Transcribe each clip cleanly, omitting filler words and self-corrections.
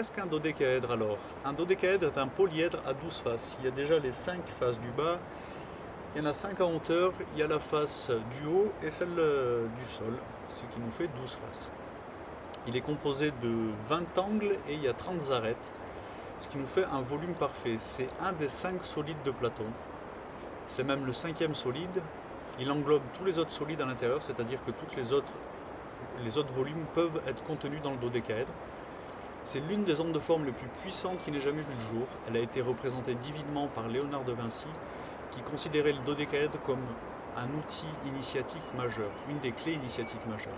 qu'est-ce qu'un dodécaèdre alors? Un dodécaèdre est un polyèdre à 12 faces. Il y a déjà les 5 faces du bas, il y en a 5 en hauteur, il y a la face du haut et celle du sol, ce qui nous fait 12 faces. Il est composé de 20 angles et il y a 30 arêtes, ce qui nous fait un volume parfait. C'est un des 5 solides de Platon. C'est même le 5e solide. Il englobe tous les autres solides à l'intérieur, c'est-à-dire que tous les autres volumes peuvent être contenus dans le dodécaèdre. C'est l'une des ondes de forme les plus puissantes qui n'ait jamais vu le jour. Elle a été représentée divinement par Léonard de Vinci, qui considérait le dodécaèdre comme un outil initiatique majeur, une des clés initiatiques majeures.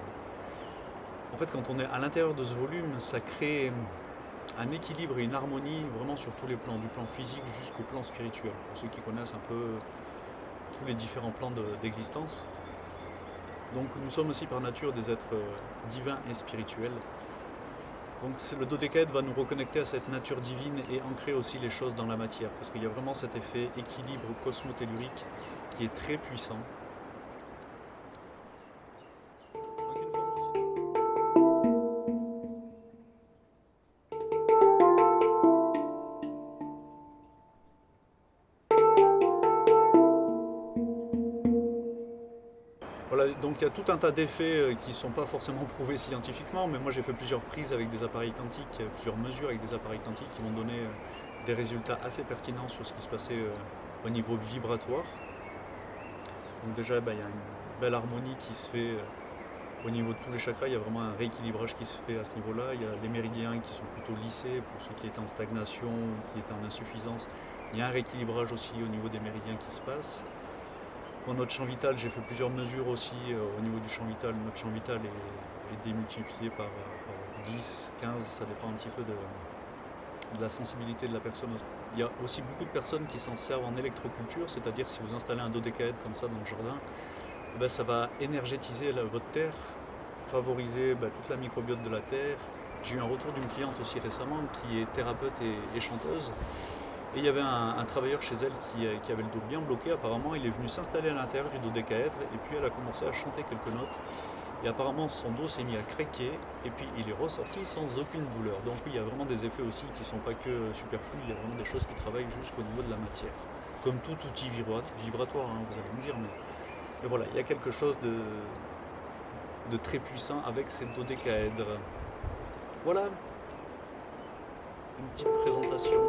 En fait, quand on est à l'intérieur de ce volume, ça crée un équilibre et une harmonie vraiment sur tous les plans, du plan physique jusqu'au plan spirituel, pour ceux qui connaissent un peu tous les différents plans d'existence. Donc nous sommes aussi par nature des êtres divins et spirituels. Donc le dodécaèdre va nous reconnecter à cette nature divine et ancrer aussi les choses dans la matière, parce qu'il y a vraiment cet effet équilibre cosmotellurique qui est très puissant. Voilà, donc il y a tout un tas d'effets qui ne sont pas forcément prouvés scientifiquement, mais moi j'ai fait plusieurs prises avec des appareils quantiques, plusieurs mesures avec des appareils quantiques qui m'ont donné des résultats assez pertinents sur ce qui se passait au niveau vibratoire. Donc déjà il y a une belle harmonie qui se fait au niveau de tous les chakras, il y a vraiment un rééquilibrage qui se fait à ce niveau-là. Il y a les méridiens qui sont plutôt lissés pour ceux qui étaient en stagnation, qui étaient en insuffisance. Il y a un rééquilibrage aussi au niveau des méridiens qui se passe. Pour notre champ vital, j'ai fait plusieurs mesures aussi au niveau du champ vital. Notre champ vital est démultiplié par 10, 15, ça dépend un petit peu de la sensibilité de la personne. Il y a aussi beaucoup de personnes qui s'en servent en électroculture, c'est-à-dire si vous installez un dodécaèdre comme ça dans le jardin, ça va énergétiser votre terre, favoriser toute la microbiote de la terre. J'ai eu un retour d'une cliente aussi récemment qui est thérapeute et chanteuse. Et il y avait un travailleur chez elle qui avait le dos bien bloqué. Apparemment, il est venu s'installer à l'intérieur du dodécaèdre et puis elle a commencé à chanter quelques notes. Et apparemment, son dos s'est mis à craquer et puis il est ressorti sans aucune douleur. Donc il y a vraiment des effets aussi qui ne sont pas que superflus, il y a vraiment des choses qui travaillent jusqu'au niveau de la matière. Comme tout outil vibratoire, vous allez me dire. Mais voilà, il y a quelque chose de très puissant avec ces dodécaèdres. Voilà, une petite présentation.